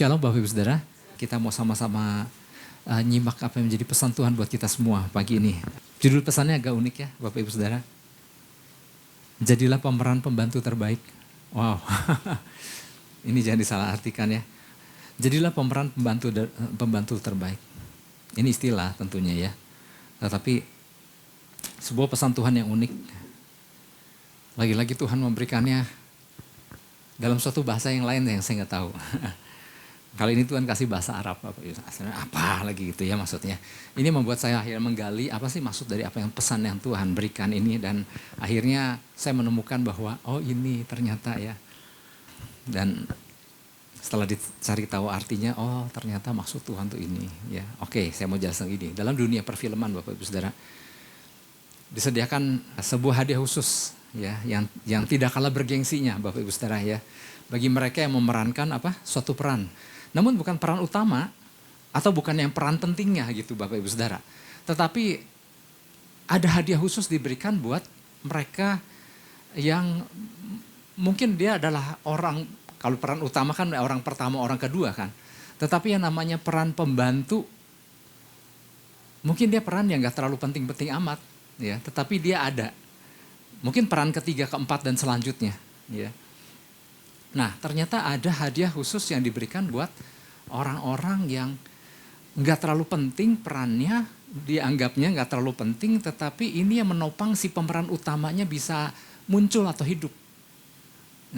Shalom Bapak Ibu Saudara, kita mau sama-sama nyimak apa yang menjadi pesan Tuhan buat kita semua pagi ini. Judul pesannya agak unik ya Bapak Ibu Saudara. Jadilah pemeran pembantu terbaik. Wow, ini jangan disalahartikan ya. Jadilah pemeran pembantu terbaik. Ini istilah tentunya ya. Tetapi sebuah pesan Tuhan yang unik. Lagi-lagi Tuhan memberikannya dalam suatu bahasa yang lain yang saya nggak tahu. Kali ini Tuhan kasih bahasa Arab, apa lagi gitu ya maksudnya. Ini membuat saya akhirnya menggali apa sih maksud dari apa yang pesan yang Tuhan berikan ini. Dan akhirnya saya menemukan bahwa oh ini ternyata ya. Dan setelah dicari tahu artinya, oh ternyata maksud Tuhan tuh ini. Ya, oke, saya mau jelaskan ini. Dalam dunia perfilman Bapak Ibu Saudara, disediakan sebuah hadiah khusus ya yang tidak kalah bergengsinya Bapak Ibu Saudara ya. Bagi mereka yang memerankan suatu peran. Namun bukan peran utama atau bukan yang peran pentingnya gitu Bapak Ibu Saudara. Tetapi ada hadiah khusus diberikan buat mereka yang mungkin dia adalah orang, kalau peran utama kan orang pertama, orang kedua kan. Tetapi yang namanya peran pembantu, mungkin dia peran yang gak terlalu penting-penting amat ya. Tetapi dia ada. Mungkin peran ketiga, keempat dan selanjutnya ya. Nah ternyata ada hadiah khusus yang diberikan buat orang-orang yang gak terlalu penting perannya, dianggapnya gak terlalu penting, tetapi ini yang menopang si pemeran utamanya bisa muncul atau hidup.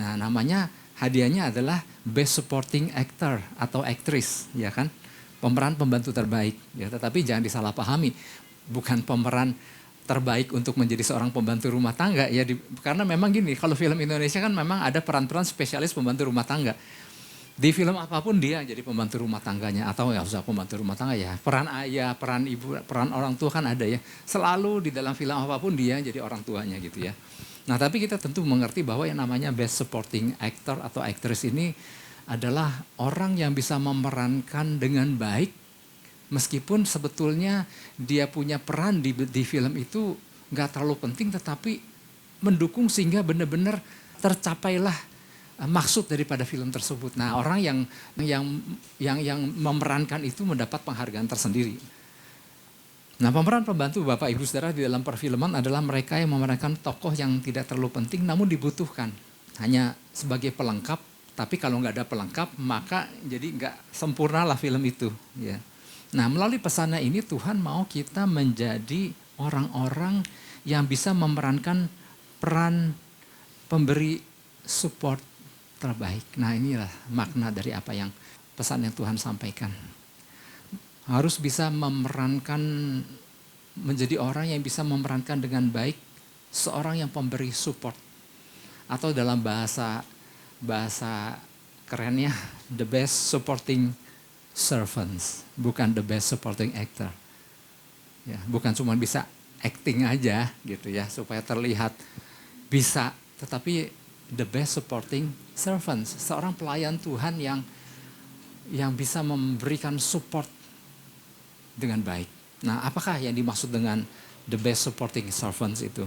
Nah namanya hadiahnya adalah Best Supporting Actor atau Actress ya kan, pemeran pembantu terbaik ya. Tetapi jangan disalahpahami, bukan pemeran terbaik untuk menjadi seorang pembantu rumah tangga ya, karena memang gini, kalau film Indonesia kan memang ada peran-peran spesialis pembantu rumah tangga. Di film apapun dia jadi pembantu rumah tangganya, atau ya usah pembantu rumah tangga ya, peran ayah, peran ibu, peran orang tua kan ada ya. Selalu di dalam film apapun dia jadi orang tuanya gitu ya. Nah tapi kita tentu mengerti bahwa yang namanya Best Supporting Actor atau Actress ini adalah orang yang bisa memerankan dengan baik. Meskipun sebetulnya dia punya peran di film itu gak terlalu penting, tetapi mendukung sehingga benar-benar tercapailah maksud daripada film tersebut. Nah orang yang memerankan itu mendapat penghargaan tersendiri. Nah pemeran pembantu Bapak Ibu Saudara di dalam perfilman adalah mereka yang memerankan tokoh yang tidak terlalu penting namun dibutuhkan. Hanya sebagai pelengkap, tapi kalau gak ada pelengkap maka jadi gak sempurna lah film itu ya. Nah melalui pesannya ini Tuhan mau kita menjadi orang-orang yang bisa memerankan peran pemberi support terbaik. Nah inilah makna dari apa yang pesan yang Tuhan sampaikan. Harus bisa memerankan, menjadi orang yang bisa memerankan dengan baik seorang yang pemberi support. Atau dalam bahasa kerennya, the best supporting servants, bukan the best supporting actor. Ya, bukan cuma bisa acting aja gitu ya supaya terlihat bisa, tetapi the best supporting servants, seorang pelayan Tuhan yang bisa memberikan support dengan baik. Nah, apakah yang dimaksud dengan the best supporting servants itu?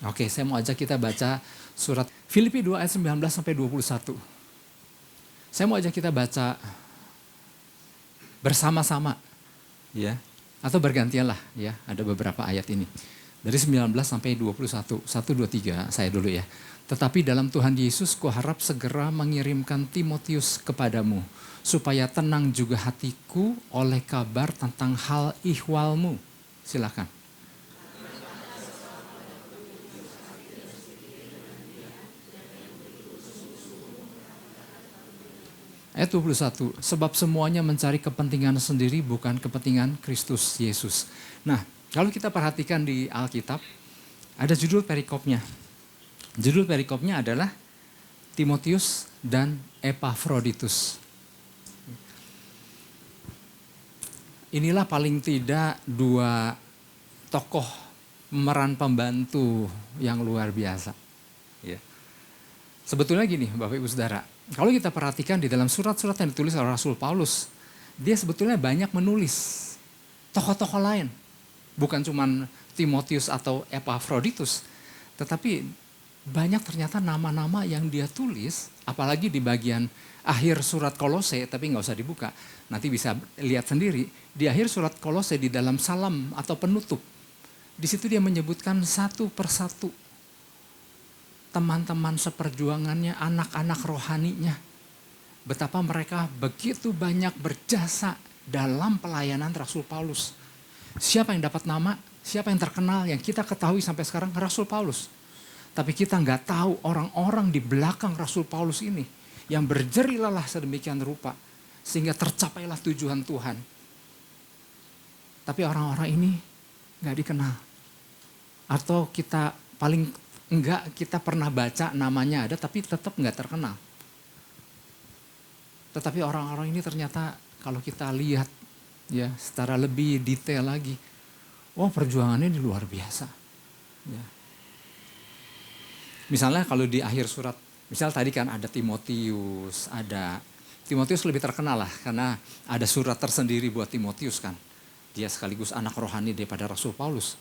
Oke, saya mau ajak kita baca surat Filipi 2 ayat 19 sampai 21. Saya mau ajak kita baca bersama-sama ya, atau bergantian lah ya, ada beberapa ayat ini dari 19 sampai 21. 1, 2, 3 saya dulu ya. Tetapi dalam Tuhan Yesus kuharap segera mengirimkan Timotius kepadamu supaya tenang juga hatiku oleh kabar tentang hal ihwalmu. Silakan. Ayat 21, sebab semuanya mencari kepentingan sendiri bukan kepentingan Kristus Yesus. Nah, kalau kita perhatikan di Alkitab, ada judul perikopnya. Judul perikopnya adalah Timotius dan Epafroditus. Inilah paling tidak dua tokoh pemeran pembantu yang luar biasa. Ya. Sebetulnya gini Bapak Ibu Saudara, kalau kita perhatikan di dalam surat-surat yang ditulis oleh Rasul Paulus, dia sebetulnya banyak menulis tokoh-tokoh lain. Bukan cuma Timotius atau Epafroditus, tetapi banyak ternyata nama-nama yang dia tulis, apalagi di bagian akhir surat Kolose, tapi nggak usah dibuka, nanti bisa lihat sendiri. Di akhir surat Kolose di dalam salam atau penutup, di situ dia menyebutkan satu persatu teman-teman seperjuangannya, anak-anak rohaninya. Betapa mereka begitu banyak berjasa dalam pelayanan Rasul Paulus. Siapa yang dapat nama, siapa yang terkenal, yang kita ketahui sampai sekarang Rasul Paulus. Tapi kita nggak tahu orang-orang di belakang Rasul Paulus ini yang berjeri lelah sedemikian rupa sehingga tercapailah tujuan Tuhan. Tapi orang-orang ini nggak dikenal. Atau kita paling enggak, kita pernah baca namanya ada tapi tetap nggak terkenal. Tetapi orang-orang ini ternyata kalau kita lihat ya secara lebih detail lagi, perjuangannya ini luar biasa. Ya. Misalnya kalau di akhir surat, misal tadi kan ada Timotius lebih terkenal lah karena ada surat tersendiri buat Timotius kan. Dia sekaligus anak rohani daripada Rasul Paulus.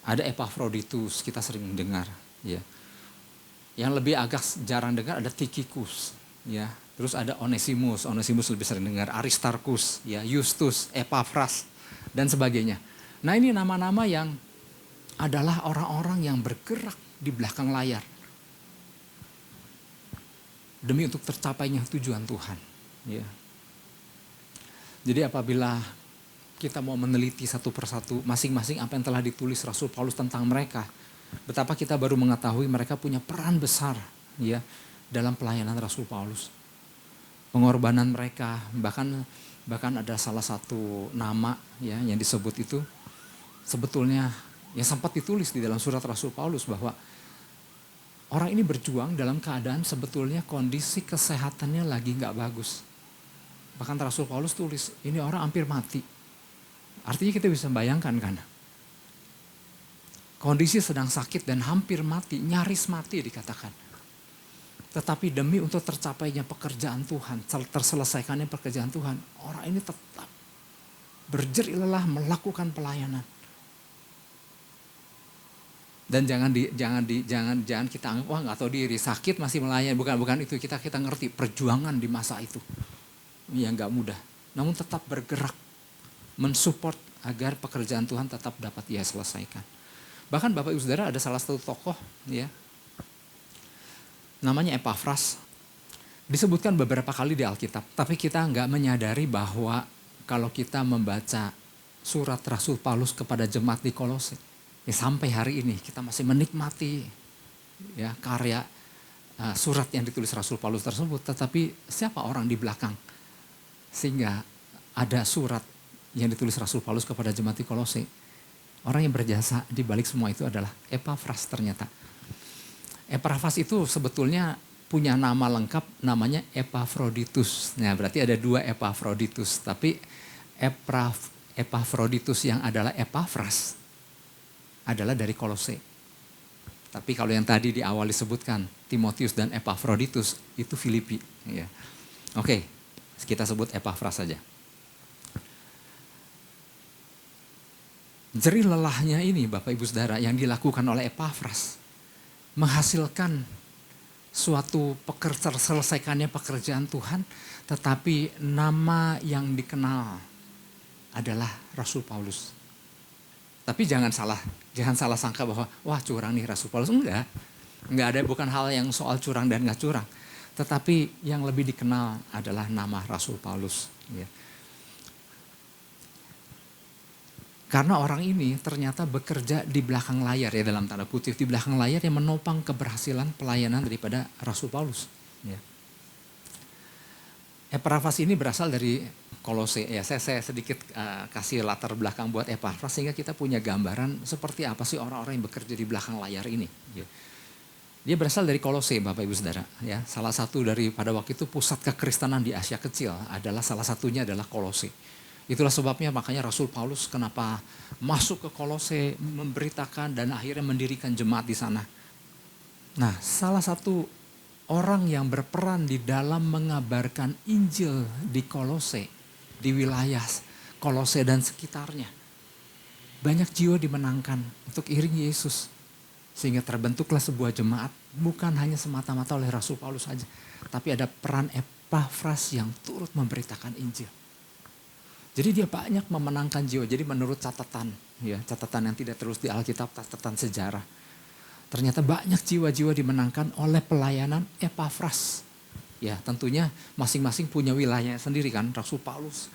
Ada Epafroditus, kita sering dengar. Ya. Yang lebih agak jarang dengar ada Tychicus. Ya. Terus ada Onesimus lebih sering dengar. Aristarchus, ya, Justus, Epaphras, dan sebagainya. Nah ini nama-nama yang adalah orang-orang yang bergerak di belakang layar. Demi untuk tercapainya tujuan Tuhan. Ya. Jadi apabila kita mau meneliti satu persatu masing-masing apa yang telah ditulis Rasul Paulus tentang mereka, betapa kita baru mengetahui mereka punya peran besar ya dalam pelayanan Rasul Paulus. Pengorbanan mereka, bahkan ada salah satu nama ya yang disebut itu sebetulnya yang sempat ditulis di dalam surat Rasul Paulus bahwa orang ini berjuang dalam keadaan sebetulnya kondisi kesehatannya lagi nggak bagus. Bahkan Rasul Paulus tulis, ini orang hampir mati. Artinya kita bisa bayangkan kan. Kondisi sedang sakit dan hampir mati, nyaris mati dikatakan. Tetapi demi untuk tercapainya pekerjaan Tuhan, terselesaikannya pekerjaan Tuhan, orang ini tetap berjeri lelah melakukan pelayanan. Dan jangan kita anggap wah nggak tahu diri, sakit masih melayani, bukan itu, kita ngerti perjuangan di masa itu. Ya nggak mudah, namun tetap bergerak mensupport agar pekerjaan Tuhan tetap dapat ia selesaikan. Bahkan Bapak Ibu Saudara ada salah satu tokoh ya namanya Epaphras, disebutkan beberapa kali di Alkitab, tapi kita nggak menyadari bahwa kalau kita membaca surat Rasul Paulus kepada jemaat di Kolose, ya sampai hari ini kita masih menikmati ya karya surat yang ditulis Rasul Paulus tersebut, tetapi siapa orang di belakang sehingga ada surat yang ditulis Rasul Paulus kepada jemaat di Kolose? Orang yang berjasa di balik semua itu adalah Epaphras ternyata. Epaphras itu sebetulnya punya nama lengkap namanya Epafroditus. Nah berarti ada dua Epafroditus, tapi Epafroditus yang adalah Epaphras adalah dari Kolose. Tapi kalau yang tadi di awal disebutkan Timotius dan Epafroditus itu Filipi. Ya. Oke, kita sebut Epaphras saja. Jerih lelahnya ini Bapak Ibu Saudara yang dilakukan oleh Epaphras menghasilkan suatu selesaikannya pekerjaan Tuhan, tetapi nama yang dikenal adalah Rasul Paulus. Tapi jangan salah sangka bahwa wah curang nih Rasul Paulus. Enggak ada, bukan hal yang soal curang dan nggak curang. Tetapi yang lebih dikenal adalah nama Rasul Paulus. Ya. Karena orang ini ternyata bekerja di belakang layar ya dalam tanda kutip, di belakang layar yang menopang keberhasilan pelayanan daripada Rasul Paulus. Ya. Epaphras ini berasal dari Kolose. Ya, saya sedikit kasih latar belakang buat Epaphras sehingga kita punya gambaran seperti apa sih orang-orang yang bekerja di belakang layar ini. Ya. Dia berasal dari Kolose, Bapak Ibu Saudara. Ya, salah satu dari pada waktu itu pusat kekristenan di Asia Kecil adalah salah satunya adalah Kolose. Itulah sebabnya makanya Rasul Paulus kenapa masuk ke Kolose, memberitakan dan akhirnya mendirikan jemaat di sana. Nah, salah satu orang yang berperan di dalam mengabarkan Injil di Kolose, di wilayah Kolose dan sekitarnya. Banyak jiwa dimenangkan untuk iring Yesus. Sehingga terbentuklah sebuah jemaat bukan hanya semata-mata oleh Rasul Paulus saja. Tapi ada peran Epafras yang turut memberitakan Injil. Jadi dia banyak memenangkan jiwa. Jadi menurut catatan, ya catatan yang tidak terus di Alkitab, catatan sejarah. Ternyata banyak jiwa-jiwa dimenangkan oleh pelayanan Epafras. Ya tentunya masing-masing punya wilayahnya sendiri kan. Rasul Paulus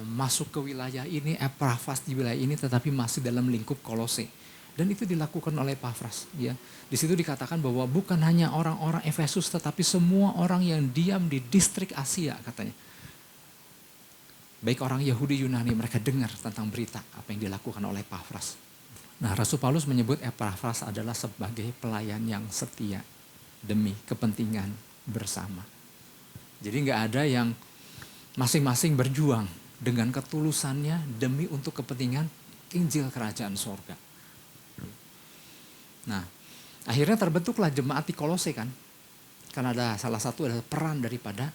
masuk ke wilayah ini, Epafras di wilayah ini, tetapi masih dalam lingkup Kolose. Dan itu dilakukan oleh Epafras. Ya. Di situ dikatakan bahwa bukan hanya orang-orang Efesus, tetapi semua orang yang diam di distrik Asia katanya. Baik orang Yahudi Yunani, mereka dengar tentang berita apa yang dilakukan oleh Epafras. Nah, Rasul Paulus menyebut Epafras adalah sebagai pelayan yang setia demi kepentingan bersama. Jadi nggak ada yang masing-masing berjuang dengan ketulusannya demi untuk kepentingan Injil Kerajaan Sorga. Nah, akhirnya terbentuklah jemaat di Kolose kan. Karena ada salah satu adalah peran daripada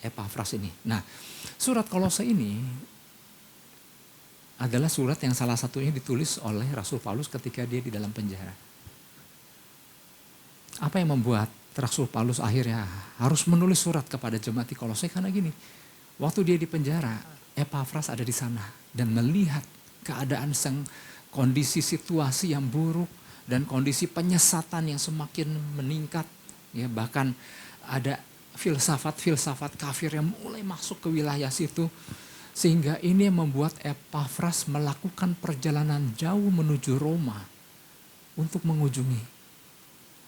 Epafras ini. Nah, surat Kolose ini adalah surat yang salah satunya ditulis oleh Rasul Paulus ketika dia di dalam penjara. Apa yang membuat Rasul Paulus akhirnya harus menulis surat kepada jemaat di Kolose? Karena gini, waktu dia di penjara, Epafras ada di sana dan melihat keadaan kondisi situasi yang buruk dan kondisi penyesatan yang semakin meningkat. Ya, bahkan ada filsafat-filsafat kafir yang mulai masuk ke wilayah situ. Sehingga ini yang membuat Epafras melakukan perjalanan jauh menuju Roma untuk mengunjungi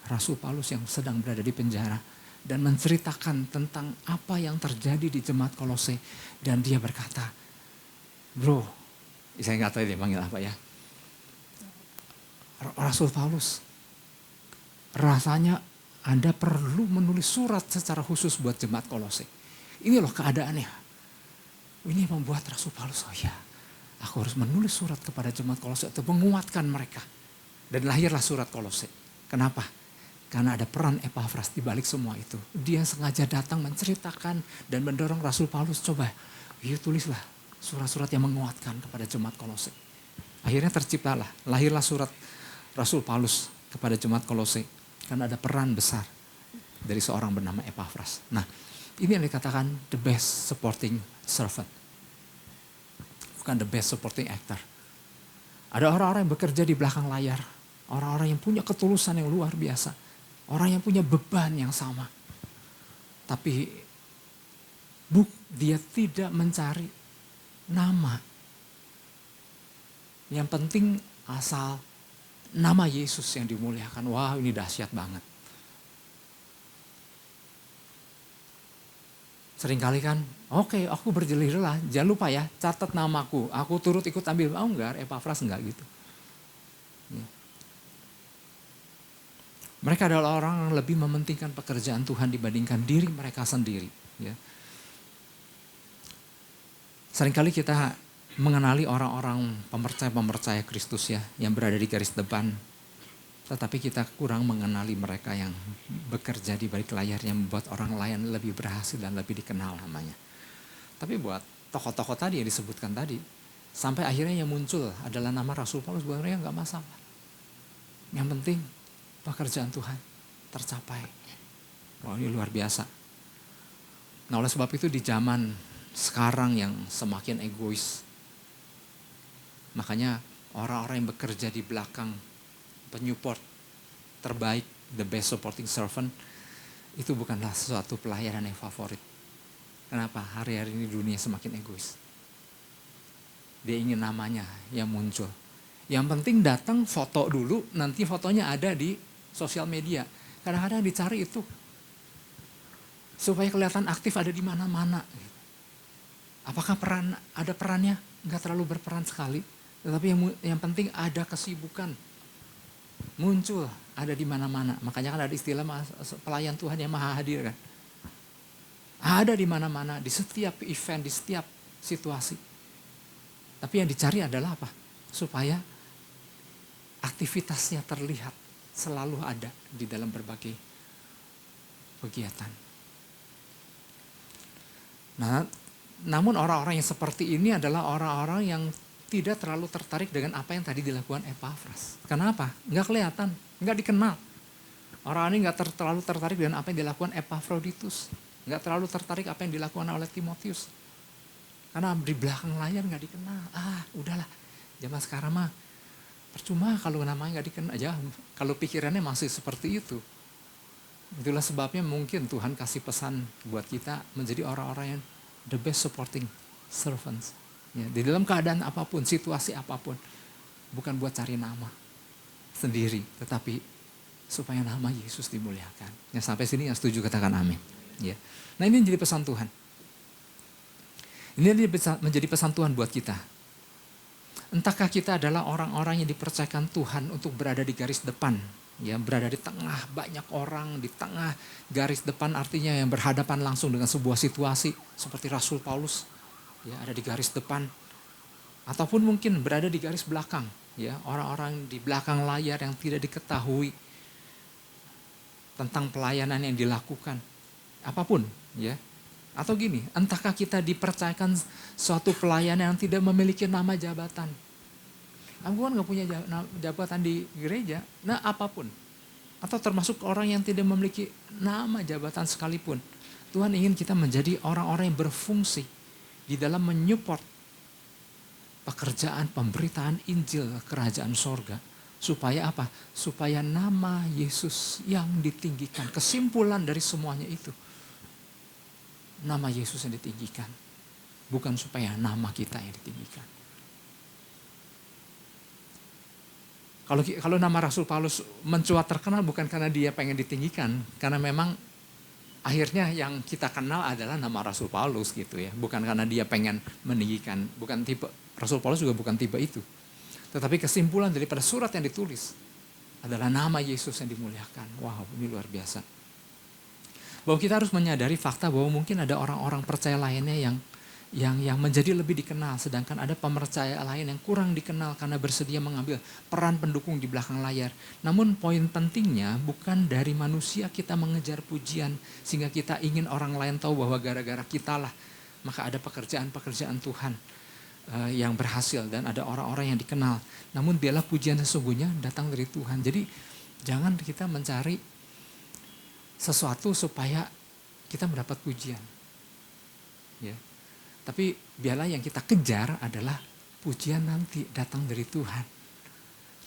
Rasul Paulus yang sedang berada di penjara. Dan menceritakan tentang apa yang terjadi di jemaat Kolose. Dan dia berkata, bro, saya nggak tahu dia panggil apa ya. Rasul Paulus, rasanya Anda perlu menulis surat secara khusus buat jemaat Kolose. Ini loh keadaannya. Ini membuat Rasul Paulus, oh ya, aku harus menulis surat kepada jemaat Kolose untuk menguatkan mereka. Dan lahirlah surat Kolose. Kenapa? Karena ada peran Epafras di balik semua itu. Dia sengaja datang menceritakan dan mendorong Rasul Paulus, coba, yuk tulislah surat-surat yang menguatkan kepada jemaat Kolose. Akhirnya terciptalah, lahirlah surat Rasul Paulus kepada jemaat Kolose. Karena ada peran besar dari seorang bernama Epafras. Nah, ini yang dikatakan the best supporting servant. Bukan the best supporting actor. Ada orang-orang yang bekerja di belakang layar. Orang-orang yang punya ketulusan yang luar biasa. Orang yang punya beban yang sama. Tapi dia tidak mencari nama. Yang penting asal nama Yesus yang dimuliakan. Wah, ini dahsyat banget. Seringkali kan, oke, aku berjelilah, jangan lupa ya, catat namaku, aku turut ikut ambil. Oh enggak, Epafras enggak gitu. Ya. Mereka adalah orang yang lebih mementingkan pekerjaan Tuhan dibandingkan diri mereka sendiri. Ya. Seringkali kita mengenali orang-orang pemercaya Kristus ya, yang berada di garis depan. Tetapi kita kurang mengenali mereka yang bekerja di balik layar yang membuat orang lain lebih berhasil dan lebih dikenal namanya. Tapi buat tokoh-tokoh tadi yang disebutkan tadi, sampai akhirnya yang muncul adalah nama Rasul Paulus, buat mereka nggak masalah. Yang penting pekerjaan Tuhan tercapai. Wah, ini luar biasa. Nah, oleh sebab itu di zaman sekarang yang semakin egois, makanya orang-orang yang bekerja di belakang penyupport terbaik, the best supporting servant, itu bukanlah sesuatu pelayanan yang favorit. Kenapa? Hari-hari ini dunia semakin egois. Dia ingin namanya yang muncul. Yang penting datang foto dulu, nanti fotonya ada di sosial media. Kadang-kadang dicari itu supaya kelihatan aktif ada di mana-mana. Apakah ada perannya? Enggak terlalu berperan sekali. Tetapi yang penting ada kesibukan. Muncul, ada di mana-mana. Makanya kan ada istilah pelayan Tuhan yang maha hadir kan. Ada di mana-mana, di setiap event, di setiap situasi. Tapi yang dicari adalah apa? Supaya aktivitasnya terlihat selalu ada di dalam berbagai kegiatan. Nah, namun orang-orang yang seperti ini adalah orang-orang yang tidak terlalu tertarik dengan apa yang tadi dilakukan Epafras. Kenapa? Nggak kelihatan, nggak dikenal. Orang ini nggak terlalu tertarik dengan apa yang dilakukan Epafroditus. Nggak terlalu tertarik apa yang dilakukan oleh Timotius. Karena di belakang layar nggak dikenal. Udahlah, zaman sekarang mah percuma kalau namanya nggak dikenal aja. Kalau pikirannya masih seperti itu. Itulah sebabnya mungkin Tuhan kasih pesan buat kita menjadi orang-orang yang the best supporting servants. Ya, di dalam keadaan apapun, situasi apapun. Bukan buat cari nama sendiri, tetapi supaya nama Yesus dimuliakan. Ya, sampai sini yang setuju katakan amin. Ya. Nah ini menjadi pesan Tuhan. Ini menjadi pesan Tuhan buat kita. Entahkah kita adalah orang-orang yang dipercayakan Tuhan untuk berada di garis depan. Ya, berada di tengah banyak orang, di tengah garis depan artinya yang berhadapan langsung dengan sebuah situasi. Seperti Rasul Paulus. Ya, ada di garis depan, ataupun mungkin berada di garis belakang, ya, orang-orang di belakang layar yang tidak diketahui tentang pelayanan yang dilakukan, apapun, ya. Atau gini, entahkah kita dipercayakan suatu pelayanan yang tidak memiliki nama jabatan. Aku kan nggak punya jabatan di gereja, nah apapun, atau termasuk orang yang tidak memiliki nama jabatan sekalipun, Tuhan ingin kita menjadi orang-orang yang berfungsi di dalam menyupport pekerjaan pemberitaan Injil kerajaan sorga. Supaya apa? Supaya nama Yesus yang ditinggikan. Kesimpulan dari semuanya itu. Nama Yesus yang ditinggikan. Bukan supaya nama kita yang ditinggikan. Kalau nama Rasul Paulus mencuat terkenal bukan karena dia pengen ditinggikan. Karena memang akhirnya yang kita kenal adalah nama Rasul Paulus gitu ya. Bukan karena dia pengen meninggikan. Bukan tipe, Rasul Paulus juga bukan tipe itu. Tetapi kesimpulan daripada surat yang ditulis adalah nama Yesus yang dimuliakan. Wow, ini luar biasa. Bahwa kita harus menyadari fakta bahwa mungkin ada orang-orang percaya lainnya yang menjadi lebih dikenal. Sedangkan ada pemercaya lain yang kurang dikenal karena bersedia mengambil peran pendukung di belakang layar. Namun poin pentingnya bukan dari manusia kita mengejar pujian. Sehingga kita ingin orang lain tahu bahwa gara-gara kitalah maka ada pekerjaan-pekerjaan Tuhan yang berhasil. Dan ada orang-orang yang dikenal. Namun biarlah pujian sesungguhnya datang dari Tuhan. Jadi jangan kita mencari sesuatu supaya kita mendapat pujian. Ya. Tapi biarlah yang kita kejar adalah pujian nanti datang dari Tuhan.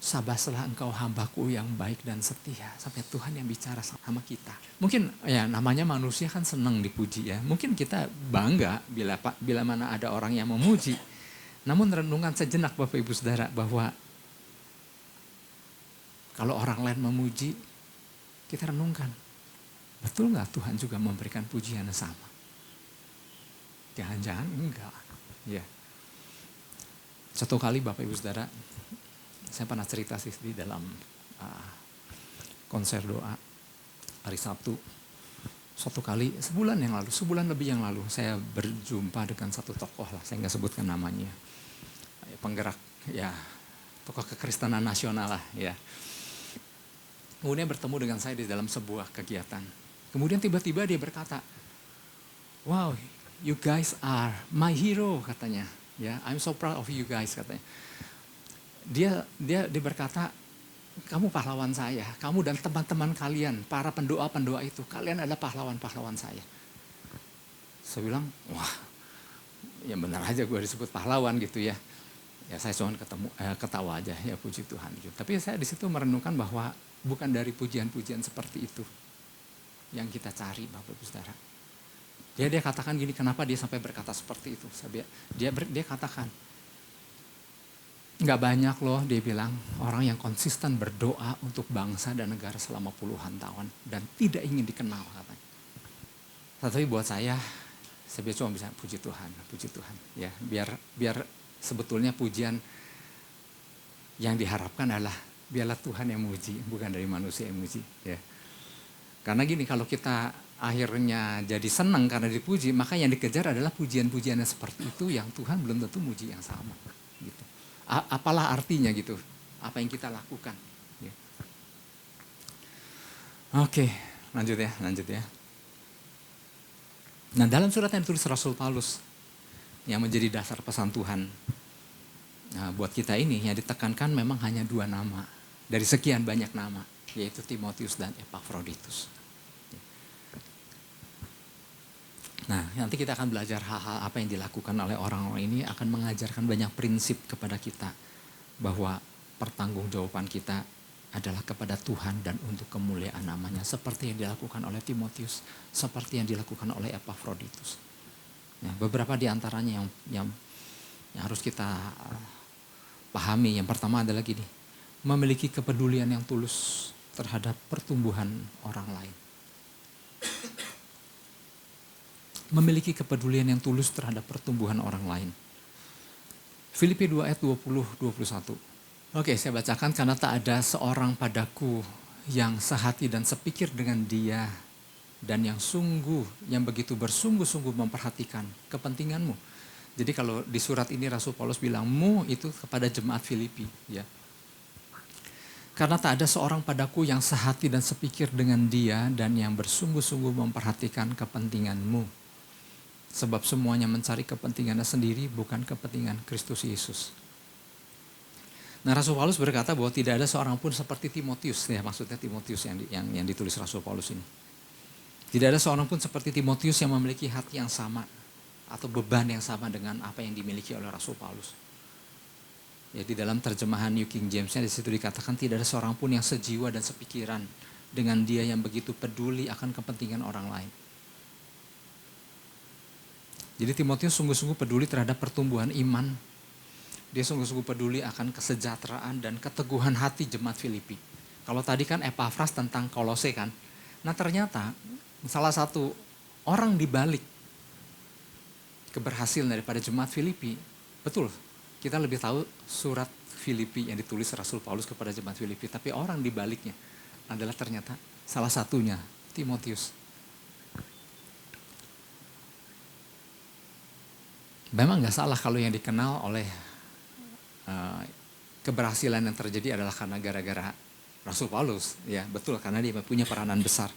Sabaslah engkau hambaku yang baik dan setia. Sampai Tuhan yang bicara sama kita. Mungkin ya namanya manusia kan senang dipuji ya. Mungkin kita bangga bila mana ada orang yang memuji. Namun renungan sejenak Bapak Ibu Saudara bahwa kalau orang lain memuji, kita renungkan. Betul nggak Tuhan juga memberikan pujian yang sama? Jangan-jangan enggak. Ya. Satu kali Bapak Ibu Saudara, saya pernah cerita sih di dalam konser doa hari Sabtu. Suatu kali, sebulan lebih yang lalu, saya berjumpa dengan satu tokoh lah, saya nggak sebutkan namanya. Penggerak, ya, tokoh kekristenan nasional lah, ya. Kemudian bertemu dengan saya di dalam sebuah kegiatan. Kemudian tiba-tiba dia berkata, wow, you guys are my hero katanya. Ya, I'm so proud of you guys katanya. Dia berkata, kamu pahlawan saya. Kamu dan teman-teman kalian, para pendoa-pendoa itu, kalian adalah pahlawan-pahlawan saya. Saya bilang, wah, ya benar aja gue disebut pahlawan gitu ya. Ya saya cuma ketawa aja, ya puji Tuhan. Gitu. Tapi saya di situ merenungkan bahwa bukan dari pujian-pujian seperti itu yang kita cari Bapak Ibu Saudara. Dia katakan gini, kenapa dia sampai berkata seperti itu? Dia katakan, nggak banyak loh dia bilang orang yang konsisten berdoa untuk bangsa dan negara selama puluhan tahun dan tidak ingin dikenal katanya. Tapi buat saya cuma bisa puji Tuhan. Ya, biar sebetulnya pujian yang diharapkan adalah biarlah Tuhan yang muji, bukan dari manusia yang muji. Ya. Karena gini, kalau kita akhirnya jadi senang karena dipuji, maka yang dikejar adalah pujian-pujian yang seperti itu yang Tuhan belum tentu muji yang sama. Gitu. Apalah artinya gitu, apa yang kita lakukan. Ya. Oke, lanjut ya. Nah dalam surat yang ditulis Rasul Paulus, yang menjadi dasar pesan Tuhan, Nah, buat kita ini yang ditekankan memang hanya 2 nama dari sekian banyak nama, yaitu Timotius dan Epafroditus. Nah, nanti kita akan belajar hal-hal apa yang dilakukan oleh orang-orang ini akan mengajarkan banyak prinsip kepada kita bahwa pertanggungjawaban kita adalah kepada Tuhan dan untuk kemuliaan namanya, seperti yang dilakukan oleh Timotius, seperti yang dilakukan oleh Epafroditus. Ya, beberapa di antaranya yang harus kita pahami. Yang pertama adalah gini, memiliki kepedulian yang tulus terhadap pertumbuhan orang lain. Memiliki kepedulian yang tulus terhadap pertumbuhan orang lain. Filipi 2 ayat 20-21. Oke, saya bacakan. Karena tak ada seorang padaku yang sehati dan sepikir dengan dia dan yang begitu bersungguh-sungguh memperhatikan kepentinganmu. Jadi kalau di surat ini Rasul Paulus bilang mu itu kepada jemaat Filipi, ya. Karena tak ada seorang padaku yang sehati dan sepikir dengan dia dan yang bersungguh-sungguh memperhatikan kepentinganmu. Sebab semuanya mencari kepentingannya sendiri, bukan kepentingan Kristus Yesus. Nah, Rasul Paulus berkata bahwa tidak ada seorang pun seperti Timotius, ya maksudnya Timotius yang ditulis Rasul Paulus ini. Tidak ada seorang pun seperti Timotius yang memiliki hati yang sama atau beban yang sama dengan apa yang dimiliki oleh Rasul Paulus. Ya, di dalam terjemahan New King James-nya di situ dikatakan tidak ada seorang pun yang sejiwa dan sepikiran dengan dia yang begitu peduli akan kepentingan orang lain. Jadi Timotius sungguh-sungguh peduli terhadap pertumbuhan iman. Dia sungguh-sungguh peduli akan kesejahteraan dan keteguhan hati jemaat Filipi. Kalau tadi kan Epafras tentang Kolose kan. Nah ternyata salah satu orang di balik keberhasilan daripada jemaat Filipi, betul, kita lebih tahu surat Filipi yang ditulis Rasul Paulus kepada jemaat Filipi. Tapi orang di baliknya adalah ternyata salah satunya Timotius. Memang gak salah kalau yang dikenal oleh keberhasilan yang terjadi adalah karena gara-gara Rasul Paulus. Ya betul, karena dia punya peranan besar.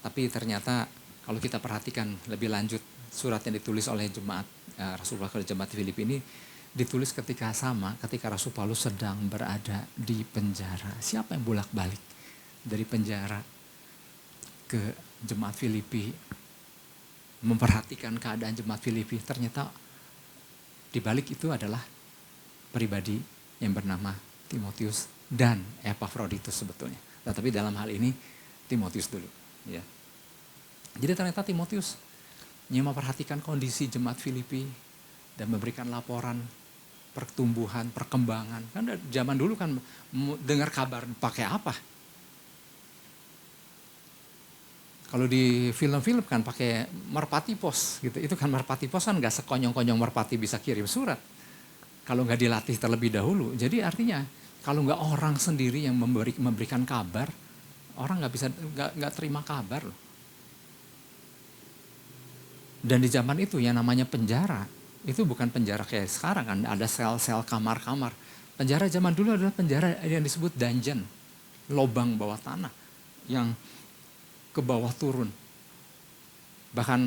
Tapi ternyata kalau kita perhatikan lebih lanjut, surat yang ditulis oleh jemaat Rasul Paulus ke jemaat Filipi ini ditulis ketika Rasul Paulus sedang berada di penjara. Siapa yang bolak-balik dari penjara ke jemaat Filipi, memperhatikan keadaan jemaat Filipi? Ternyata di balik itu adalah pribadi yang bernama Timotius dan Epafroditus sebetulnya. Tetapi dalam hal ini Timotius dulu. Ya. Jadi ternyata Timotius yang memperhatikan kondisi jemaat Filipi dan memberikan laporan pertumbuhan, perkembangan. Kan zaman dulu kan dengar kabar pakai apa? Kalau di film-film kan pakai merpati pos gitu. Itu kan merpati pos kan gak sekonyong-konyong merpati bisa kirim surat. Kalau gak dilatih terlebih dahulu. Jadi artinya kalau gak orang sendiri yang memberikan kabar, orang gak terima kabar loh. Dan di zaman itu yang namanya penjara, itu bukan penjara kayak sekarang kan, ada sel-sel kamar-kamar. Penjara zaman dulu adalah penjara yang disebut dungeon, lobang bawah tanah yang ke bawah turun. Bahkan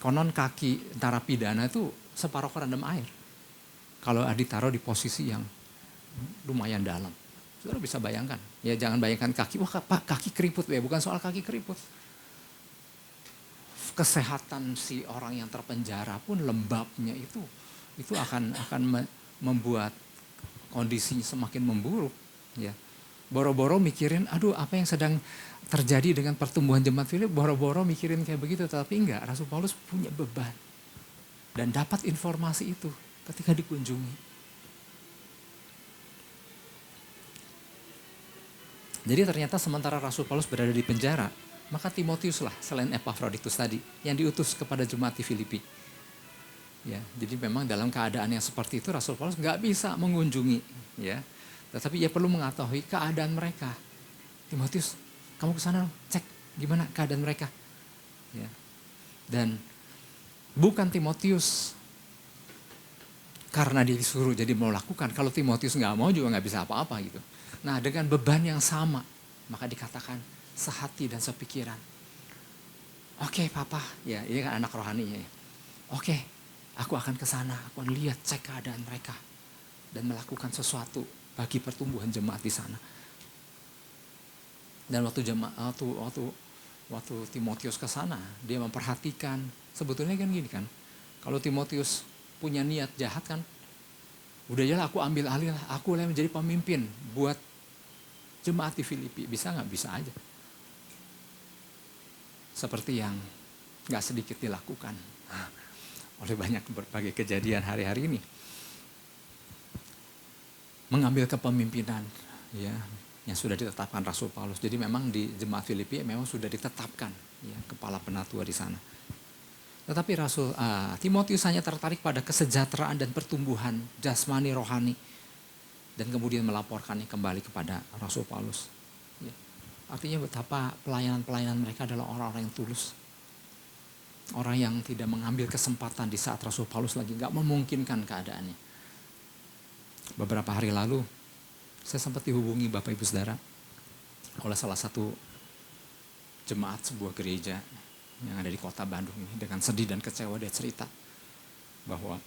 konon kaki narapidana itu separuh kerendam air. Kalau ditaruh di posisi yang lumayan dalam. Saudara bisa bayangkan. Ya jangan bayangkan kaki, wah Pak kaki keriput. Ya bukan soal kaki keriput. Kesehatan si orang yang terpenjara pun lembabnya itu akan membuat kondisinya semakin memburuk. Ya. Boro-boro mikirin, aduh apa yang sedang terjadi dengan pertumbuhan jemaat Filipi, boro-boro mikirin kayak begitu. Tapi enggak, Rasul Paulus punya beban. Dan dapat informasi itu ketika dikunjungi. Jadi ternyata sementara Rasul Paulus berada di penjara, maka Timotius lah selain Epafroditus tadi yang diutus kepada jemaat di Filipi. Ya, jadi memang dalam keadaan yang seperti itu Rasul Paulus nggak bisa mengunjungi, ya. Tetapi ia perlu mengetahui keadaan mereka. Timotius, kamu ke sana cek gimana keadaan mereka. Ya. Dan bukan Timotius karena dia disuruh jadi mau lakukan. Kalau Timotius nggak mau juga nggak bisa apa-apa gitu. Nah dengan beban yang sama maka dikatakan sehati dan sepikiran. Oke papa, ya ini kan anak rohaninya ya. Oke, aku akan ke sana, aku akan lihat cek keadaan mereka. dan melakukan sesuatu bagi pertumbuhan jemaat di sana. Dan waktu Timotius ke sana, dia memperhatikan. Sebetulnya kan gini kan, kalau Timotius punya niat jahat kan, udah ya aku ambil alih lah, aku lah menjadi pemimpin buat jemaat di Filipi. Bisa nggak? Bisa aja. Seperti yang nggak sedikit dilakukan oleh banyak berbagai kejadian hari-hari ini. Mengambil kepemimpinan, ya, yang sudah ditetapkan Rasul Paulus. Jadi memang di jemaat Filipi memang sudah ditetapkan ya, kepala penatua di sana. Tetapi Timotius hanya tertarik pada kesejahteraan dan pertumbuhan jasmani rohani dan kemudian melaporkannya kembali kepada Rasul Paulus. Ya. Artinya betapa pelayanan-pelayanan mereka adalah orang-orang yang tulus. Orang yang tidak mengambil kesempatan di saat Rasul Paulus lagi nggak memungkinkan keadaannya. Beberapa hari lalu saya sempat dihubungi Bapak Ibu Saudara oleh salah satu jemaat sebuah gereja yang ada di kota Bandung ini. Dengan sedih dan kecewa dia cerita bahwa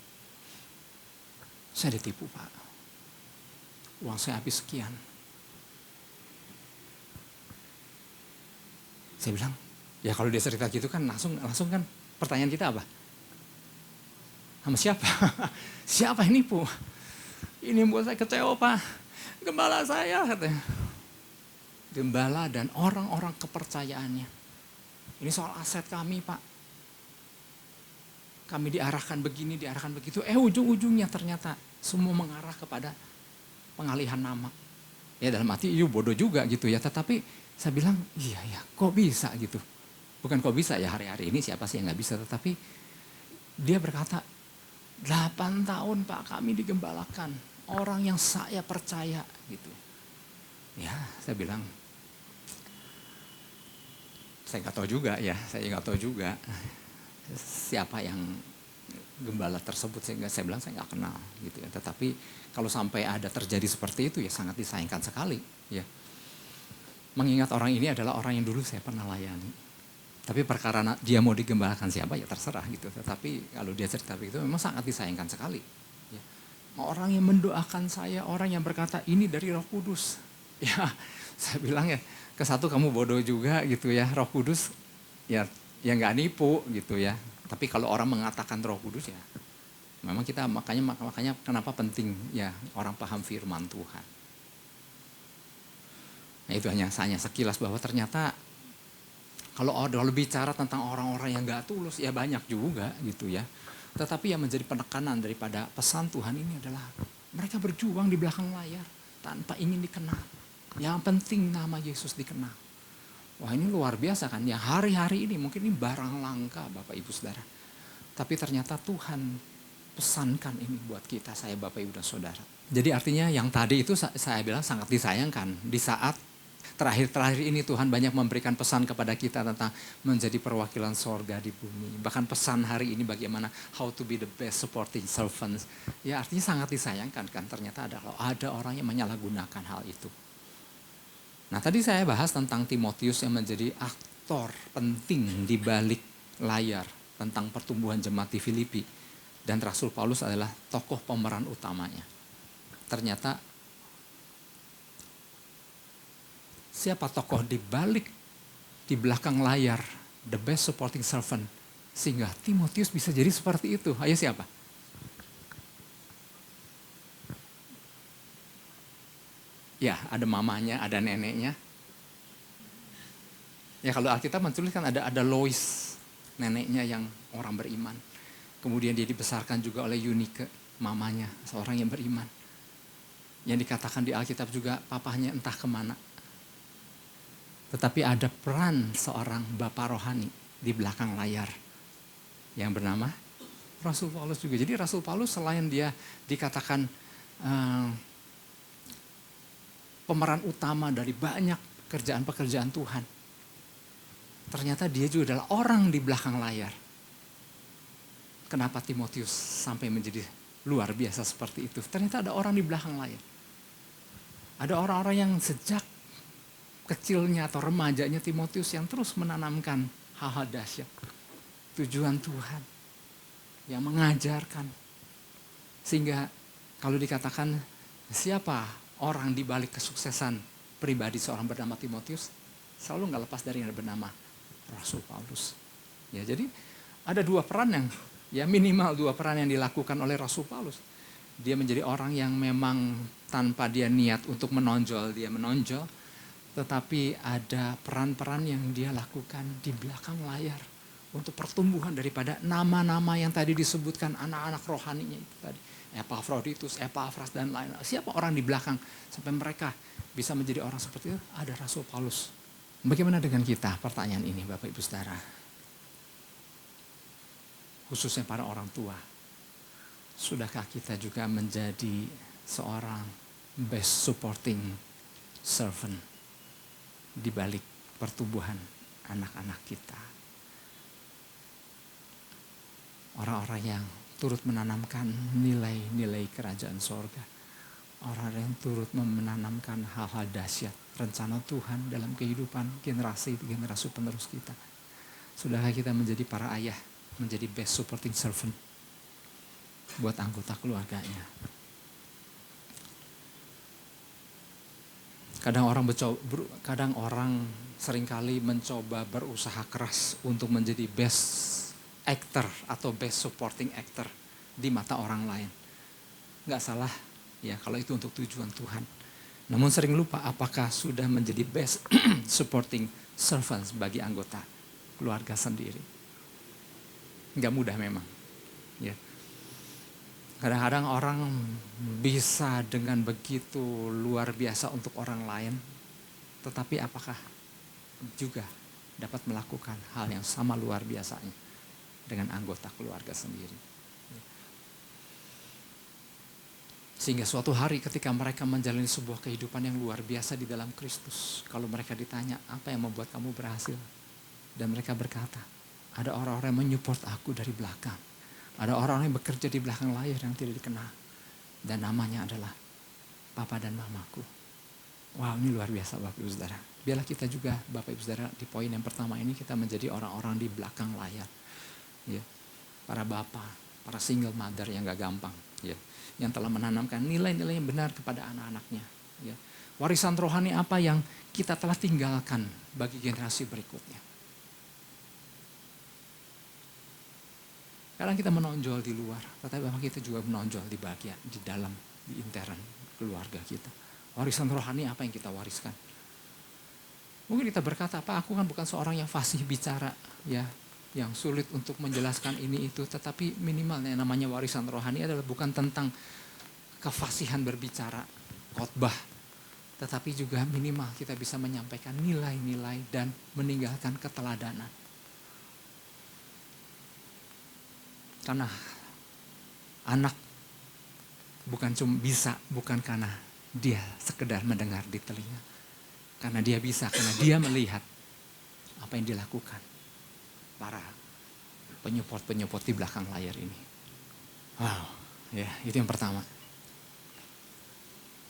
saya ditipu Pak. Uang saya habis sekian. Saya bilang, ya kalau dia cerita gitu kan langsung kan pertanyaan kita apa? Sama siapa? Siapa yang nipu? Ini yang buat saya kecewa Pak. Gembala saya katanya. Gembala dan orang-orang kepercayaannya. Ini soal aset kami Pak. Kami diarahkan begini, diarahkan begitu. Ujung-ujungnya ternyata semua mengarah kepada pengalihan nama. Ya dalam hati, bodoh juga gitu ya. Tetapi saya bilang, iya ya kok bisa gitu. Bukan kok bisa ya hari-hari ini siapa sih yang gak bisa. Tetapi dia berkata, 8 tahun Pak kami digembalakan. Orang yang saya percaya gitu. Ya saya bilang, saya nggak tahu juga ya, saya nggak tahu juga siapa yang gembala tersebut. Saya bilang saya nggak kenal gitu ya. Tetapi kalau sampai ada terjadi seperti itu ya sangat disayangkan sekali ya. Mengingat orang ini adalah orang yang dulu saya pernah layani. Tapi perkara dia mau digembalakan siapa ya terserah gitu. Tetapi kalau dia cerita begitu memang sangat disayangkan sekali. Ya. Orang yang mendoakan saya, orang yang berkata ini dari Roh Kudus. Ya saya bilang ya, ke satu kamu bodoh juga gitu ya, Roh Kudus ya nggak nipu gitu ya. Tapi kalau orang mengatakan Roh Kudus ya, memang kita makanya kenapa penting ya orang paham firman Tuhan. Nah itu hanya sekilas bahwa ternyata kalau bicara tentang orang-orang yang nggak tulus ya banyak juga gitu ya. Tetapi yang menjadi penekanan daripada pesan Tuhan ini adalah mereka berjuang di belakang layar tanpa ingin dikenal. Yang penting nama Yesus dikenal. Wah ini luar biasa kan ya, hari-hari ini mungkin ini barang langka Bapak Ibu Saudara. Tapi ternyata Tuhan pesankan ini buat kita, saya Bapak Ibu dan Saudara. Jadi artinya yang tadi itu saya bilang sangat disayangkan. Di saat terakhir-terakhir ini Tuhan banyak memberikan pesan kepada kita tentang menjadi perwakilan sorga di bumi. Bahkan pesan hari ini bagaimana how to be the best supporting servants. Ya artinya sangat disayangkan kan ternyata ada orang yang menyalahgunakan hal itu. Nah tadi saya bahas tentang Timotius yang menjadi aktor penting di balik layar tentang pertumbuhan jemaat di Filipi. Dan Rasul Paulus adalah tokoh pemeran utamanya. Ternyata siapa tokoh di belakang layar, the best supporting servant, sehingga Timotius bisa jadi seperti itu. Ayo siapa? Ya, ada mamanya, ada neneknya. Ya kalau Alkitab menuliskan ada Lois, neneknya yang orang beriman. Kemudian dia dibesarkan juga oleh Eunike, mamanya, seorang yang beriman. Yang dikatakan di Alkitab juga papahnya entah kemana. Tetapi ada peran seorang bapak rohani di belakang layar yang bernama Rasul Paulus juga. Jadi Rasul Paulus selain dia dikatakan pemeran utama dari banyak pekerjaan-pekerjaan Tuhan, ternyata dia juga adalah orang di belakang layar. Kenapa Timotius sampai menjadi luar biasa seperti itu? Ternyata ada orang di belakang layar. Ada orang-orang yang sejak kecilnya atau remajanya Timotius yang terus menanamkan hal-hal dahsyat. Tujuan Tuhan yang mengajarkan. Sehingga Kalau dikatakan siapa orang di balik kesuksesan pribadi seorang bernama Timotius, selalu nggak lepas dari yang bernama Rasul Paulus. Ya, jadi ada dua peran yang, ya minimal dua peran yang dilakukan oleh Rasul Paulus. Dia menjadi orang yang memang tanpa dia niat untuk menonjol, dia menonjol. Tetapi ada peran-peran yang dia lakukan di belakang layar untuk pertumbuhan daripada nama-nama yang tadi disebutkan, anak-anak rohaninya itu tadi. Epafroditus, Epafras, dan lain-lain. Siapa orang di belakang sampai mereka bisa menjadi orang seperti itu? Ada Rasul Paulus. Bagaimana dengan kita? Pertanyaan ini Bapak Ibu Saudara. Khususnya para orang tua. Sudahkah kita juga menjadi seorang best supporting servant di balik pertumbuhan anak-anak kita? Orang-orang yang turut menanamkan nilai-nilai kerajaan sorga. Orang-orang yang turut menanamkan hal-hal dahsyat, rencana Tuhan dalam kehidupan generasi penerus kita. Sudahkah kita menjadi para ayah, menjadi best supporting servant buat anggota keluarganya? Kadang orang seringkali mencoba berusaha keras untuk menjadi best actor atau best supporting actor di mata orang lain. Nggak salah ya kalau itu untuk tujuan Tuhan. Namun sering lupa apakah sudah menjadi best supporting servants bagi anggota keluarga sendiri. Nggak mudah memang. Ya. Kadang-kadang orang bisa dengan begitu luar biasa untuk orang lain. Tetapi apakah juga dapat melakukan hal yang sama luar biasanya dengan anggota keluarga sendiri. Sehingga suatu hari ketika mereka menjalani sebuah kehidupan yang luar biasa di dalam Kristus, kalau mereka ditanya apa yang membuat kamu berhasil, dan mereka berkata, ada orang-orang yang menyupport aku dari belakang, ada orang-orang yang bekerja di belakang layar yang tidak dikenal, dan namanya adalah Papa dan Mamaku. Wow, ini luar biasa Bapak Ibu Saudara. Biarlah kita juga Bapak Ibu Saudara di poin yang pertama ini kita menjadi orang-orang di belakang layar. Ya, para bapak, para single mother yang gak gampang, ya, yang telah menanamkan nilai-nilai yang benar kepada anak-anaknya. Ya. Warisan rohani apa yang kita telah tinggalkan bagi generasi berikutnya. Kadang kita menonjol di luar, tetapi memang kita juga menonjol di bagian, di dalam, di intern keluarga kita. Warisan rohani apa yang kita wariskan? Mungkin kita berkata, Pak, aku kan bukan seorang yang fasih bicara, ya, yang sulit untuk menjelaskan ini itu, tetapi minimal yang namanya warisan rohani adalah bukan tentang kefasihan berbicara, khotbah, tetapi juga minimal kita bisa menyampaikan nilai-nilai dan meninggalkan keteladanan. Karena anak bukan cuma bisa, bukan karena dia sekedar mendengar di telinga, karena dia bisa, karena dia melihat apa yang dilakukan para penyupport di belakang layar ini. Wow, ya itu yang pertama.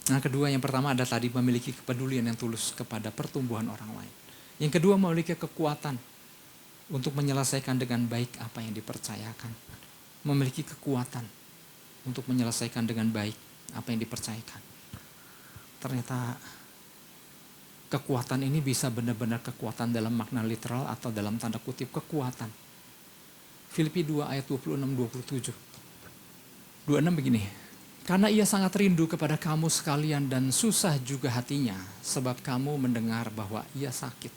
Nah kedua, yang pertama ada tadi memiliki kepedulian yang tulus kepada pertumbuhan orang lain. Yang kedua memiliki kekuatan untuk menyelesaikan dengan baik apa yang dipercayakan. Memiliki kekuatan untuk menyelesaikan dengan baik apa yang dipercayakan. Ternyata kekuatan ini bisa benar-benar kekuatan dalam makna literal atau dalam tanda kutip kekuatan. Filipi 2 ayat 26-27. 26 begini. Karena ia sangat rindu kepada kamu sekalian dan susah juga hatinya sebab kamu mendengar bahwa ia sakit.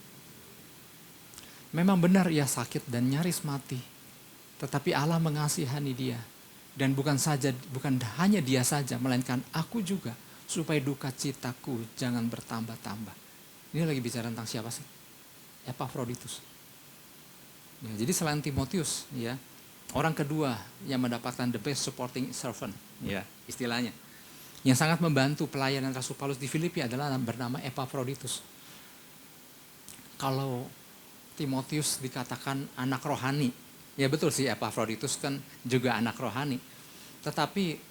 Memang benar ia sakit dan nyaris mati. Tetapi Allah mengasihani dia. Dan bukan hanya dia saja, melainkan aku juga, supaya duka citaku jangan bertambah-tambah. Ini lagi bicara tentang siapa sih? Epafroditus. Ya, jadi selain Timotius, ya, orang kedua yang mendapatkan the best supporting servant, ya, istilahnya, yang sangat membantu pelayanan Rasul Paulus di Filipi adalah bernama Epafroditus. Kalau Timotius dikatakan anak rohani, ya betul sih, Epafroditus kan juga anak rohani. Tetapi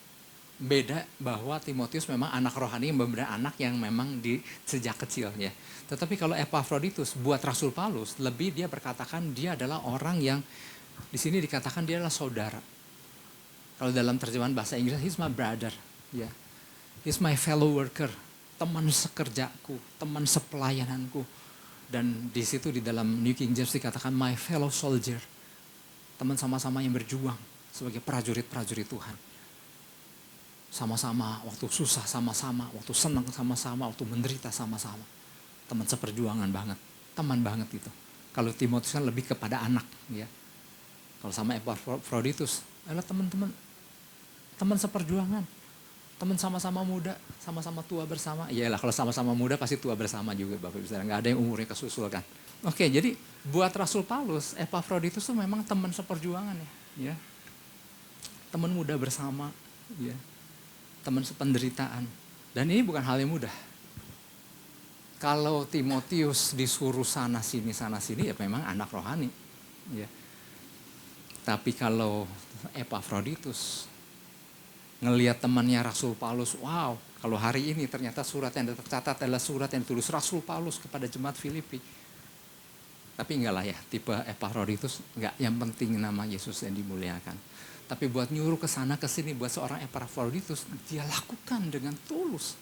beda bahwa Timotius memang anak rohani, benar-benar anak yang memang sejak kecil, ya. Tetapi kalau Epafroditus buat Rasul Paulus, lebih dia berkatakan dia adalah orang yang di sini dikatakan dia adalah saudara. Kalau dalam terjemahan bahasa Inggris, he's my brother. Ya, he's my fellow worker, teman sekerjaku, teman sepelayananku. Dan di situ di dalam New King James dikatakan my fellow soldier, teman sama-sama yang berjuang sebagai prajurit-prajurit Tuhan. Sama-sama, waktu susah sama-sama, waktu senang sama-sama, waktu menderita sama-sama. Teman seperjuangan banget, teman banget itu. Kalau Timotius kan lebih kepada anak, ya. Kalau sama Epaphroditus adalah teman-teman, teman seperjuangan, teman sama-sama muda, sama-sama tua bersama. Iyalah kalau sama-sama muda pasti tua bersama juga Bapak Ibu Saudara. Nggak ada yang umurnya kesusul kan. Oke, jadi buat Rasul Paulus, Epaphroditus itu memang teman seperjuangan ya. Teman muda bersama, ya. Teman sependeritaan. Dan ini bukan hal yang mudah. Kalau Timotius disuruh sana sini ya memang anak rohani. Ya. Tapi kalau Epaphroditus ngelihat temannya Rasul Paulus, wow, kalau hari ini ternyata surat yang tercatat adalah surat yang ditulis Rasul Paulus kepada jemaat Filipi. Tapi enggak lah ya, tipe Epaphroditus enggak, yang penting nama Yesus yang dimuliakan. Tapi buat nyuruh ke sana ke sini buat seorang Epaphroditus, dia lakukan dengan tulus.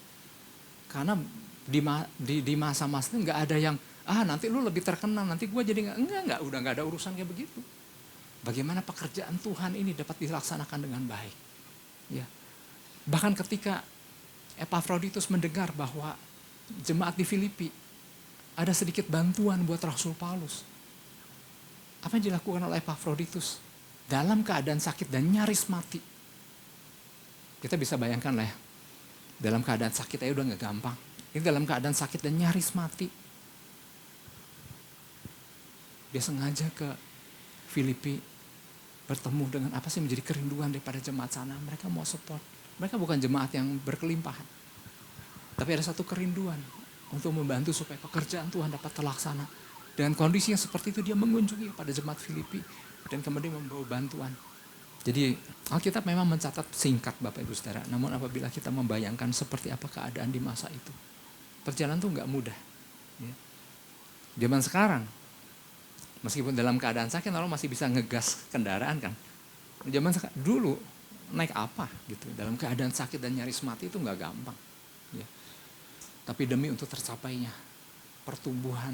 Karena di masa-masa itu enggak ada yang nanti lu lebih terkenal, nanti gue jadi enggak, udah enggak ada urusan kayak begitu. Bagaimana pekerjaan Tuhan ini dapat dilaksanakan dengan baik. Ya. Bahkan ketika Epaphroditus mendengar bahwa jemaat di Filipi ada sedikit bantuan buat Rasul Paulus. Apa yang dilakukan oleh Epaphroditus? Dalam keadaan sakit dan nyaris mati. Kita bisa bayangkan lah ya. Dalam keadaan sakit aja udah gak gampang. Ini dalam keadaan sakit dan nyaris mati. Dia sengaja ke Filipi bertemu dengan apa sih menjadi kerinduan daripada jemaat sana. Mereka mau support. Mereka bukan jemaat yang berkelimpahan. Tapi ada satu kerinduan untuk membantu supaya pekerjaan Tuhan dapat terlaksana. Dengan kondisi yang seperti itu dia mengunjungi pada jemaat Filipi dan kemudian membawa bantuan. Jadi Alkitab memang mencatat singkat Bapak Ibu Saudara. Namun apabila kita membayangkan seperti apa keadaan di masa itu. Perjalanan itu gak mudah. Ya. Zaman sekarang, meskipun dalam keadaan sakit orang masih bisa ngegas kendaraan kan. Zaman dulu naik apa gitu. Dalam keadaan sakit dan nyaris mati itu gak gampang. Ya. Tapi demi untuk tercapainya pertumbuhan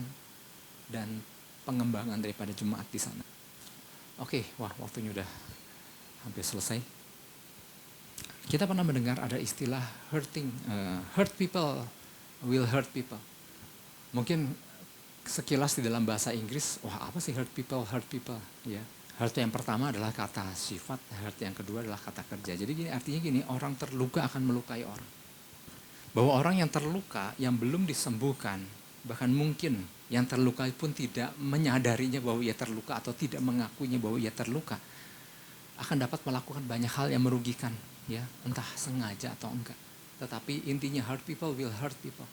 dan pengembangan daripada jemaat di sana. Oke, waktunya udah hampir selesai. Kita pernah mendengar ada istilah hurt people will hurt people. Mungkin sekilas di dalam bahasa Inggris, apa sih hurt people? Ya. Hurt yang pertama adalah kata sifat, hurt yang kedua adalah kata kerja. Jadi artinya gini, orang terluka akan melukai orang. Bahwa orang yang terluka, yang belum disembuhkan, bahkan mungkin yang terluka pun tidak menyadarinya bahwa ia terluka atau tidak mengakuinya bahwa ia terluka, akan dapat melakukan banyak hal yang merugikan, ya, entah sengaja atau enggak. Tetapi intinya hurt people will hurt people.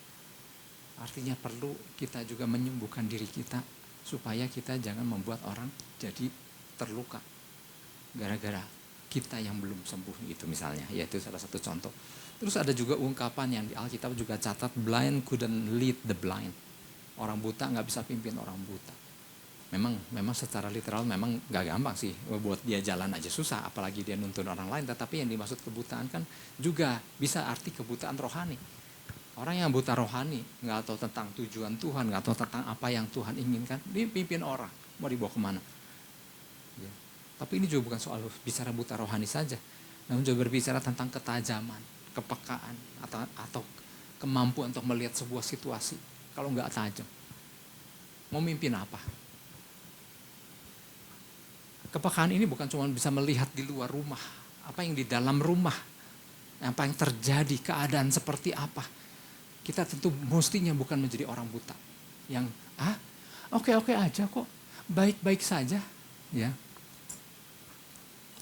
Artinya perlu kita juga menyembuhkan diri kita supaya kita jangan membuat orang jadi terluka gara-gara kita yang belum sembuh gitu misalnya. Ya itu salah satu contoh. Terus ada juga ungkapan yang di Alkitab juga catat, blind couldn't lead the blind. Orang buta nggak bisa pimpin orang buta. Memang secara literal memang nggak gampang sih, buat dia jalan aja susah, apalagi dia nuntun orang lain. Tetapi yang dimaksud kebutaan kan juga bisa arti kebutaan rohani. Orang yang buta rohani, nggak tahu tentang tujuan Tuhan, nggak tahu tentang apa yang Tuhan inginkan, dia pimpin orang, mau dibawa kemana. Ya. Tapi ini juga bukan soal bicara buta rohani saja, namun juga berbicara tentang ketajaman, kepekaan, atau kemampuan untuk melihat sebuah situasi. Kalau nggak tajam, mau mimpin apa? Kepekaan ini bukan cuma bisa melihat di luar rumah, apa yang di dalam rumah, apa yang terjadi, keadaan seperti apa. Kita tentu mestinya bukan menjadi orang buta yang oke aja kok, baik-baik saja, ya.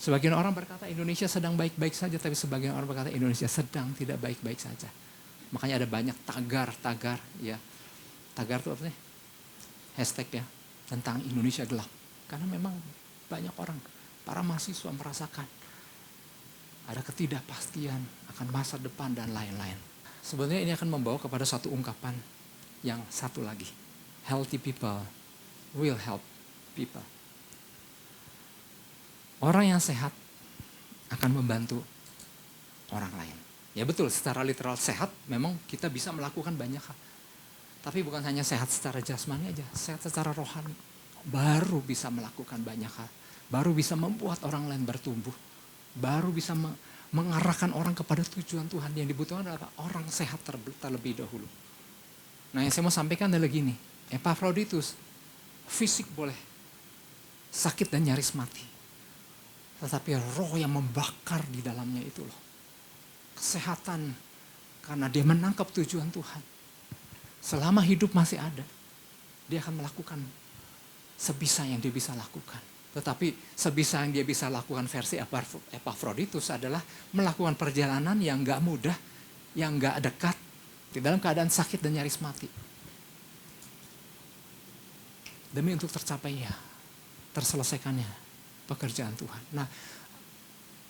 Sebagian orang berkata Indonesia sedang baik-baik saja, tapi sebagian orang berkata Indonesia sedang tidak baik-baik saja. Makanya ada banyak tagar, ya. Tagar itu artinya hashtag ya tentang Indonesia gelap. Karena memang banyak orang, para mahasiswa merasakan ada ketidakpastian akan masa depan dan lain-lain. Sebenarnya ini akan membawa kepada satu ungkapan yang satu lagi. Healthy people will help people. Orang yang sehat akan membantu orang lain. Ya betul, secara literal sehat memang kita bisa melakukan banyak hal. Tapi bukan hanya sehat secara jasmani aja, sehat secara rohani. Baru bisa melakukan banyak hal. Baru bisa membuat orang lain bertumbuh. Baru bisa mengarahkan orang kepada tujuan Tuhan. Yang dibutuhkan adalah orang sehat terlebih dahulu. Nah yang saya mau sampaikan adalah gini, Epafroditus, fisik boleh sakit dan nyaris mati. Tetapi roh yang membakar di dalamnya itu loh. Kesehatan, karena dia menangkap tujuan Tuhan. Selama hidup masih ada, dia akan melakukan sebisa yang dia bisa lakukan. Tetapi sebisa yang dia bisa lakukan versi Epafroditus adalah melakukan perjalanan yang gak mudah, yang gak dekat, di dalam keadaan sakit dan nyaris mati. Demi untuk tercapainya, terselesaikannya pekerjaan Tuhan. Nah,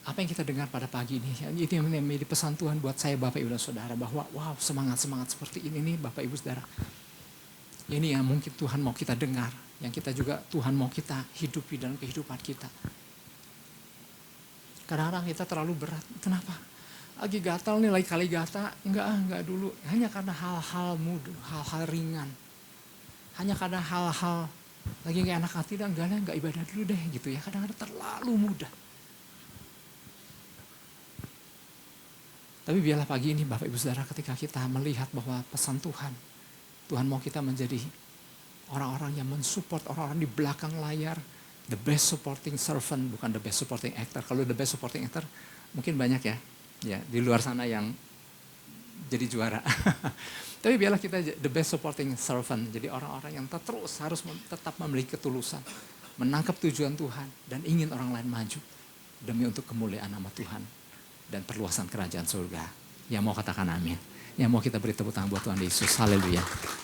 apa yang kita dengar pada pagi ini, itu yang menjadi pesan Tuhan buat saya Bapak Ibu dan Saudara, bahwa wow semangat-semangat seperti ini nih Bapak Ibu Saudara. Ini yang mungkin Tuhan mau kita dengar, yang kita juga Tuhan mau kita hidupi dalam kehidupan kita. Kadang-kadang kita terlalu berat, kenapa? Lagi gatal nih, lagi kali gata, enggak dulu. Hanya karena hal-hal mudah, hal-hal ringan. Hanya karena hal-hal lagi gak enak hati, dan enggak ibadah dulu deh gitu ya. Kadang-kadang terlalu mudah. Tapi biarlah pagi ini Bapak Ibu Saudara, ketika kita melihat bahwa pesan Tuhan, Tuhan mau kita menjadi orang-orang yang mensupport orang-orang di belakang layar, the best supporting servant, bukan the best supporting actor. Kalau the best supporting actor mungkin banyak ya di luar sana yang jadi juara. Tapi biarlah kita the best supporting servant, jadi orang-orang yang terus harus tetap memiliki ketulusan, menangkap tujuan Tuhan dan ingin orang lain maju demi untuk kemuliaan nama Tuhan dan perluasan kerajaan surga. Yang mau katakan amin. Yang mau kita beri tepuk tangan buat Tuhan Yesus. Haleluya.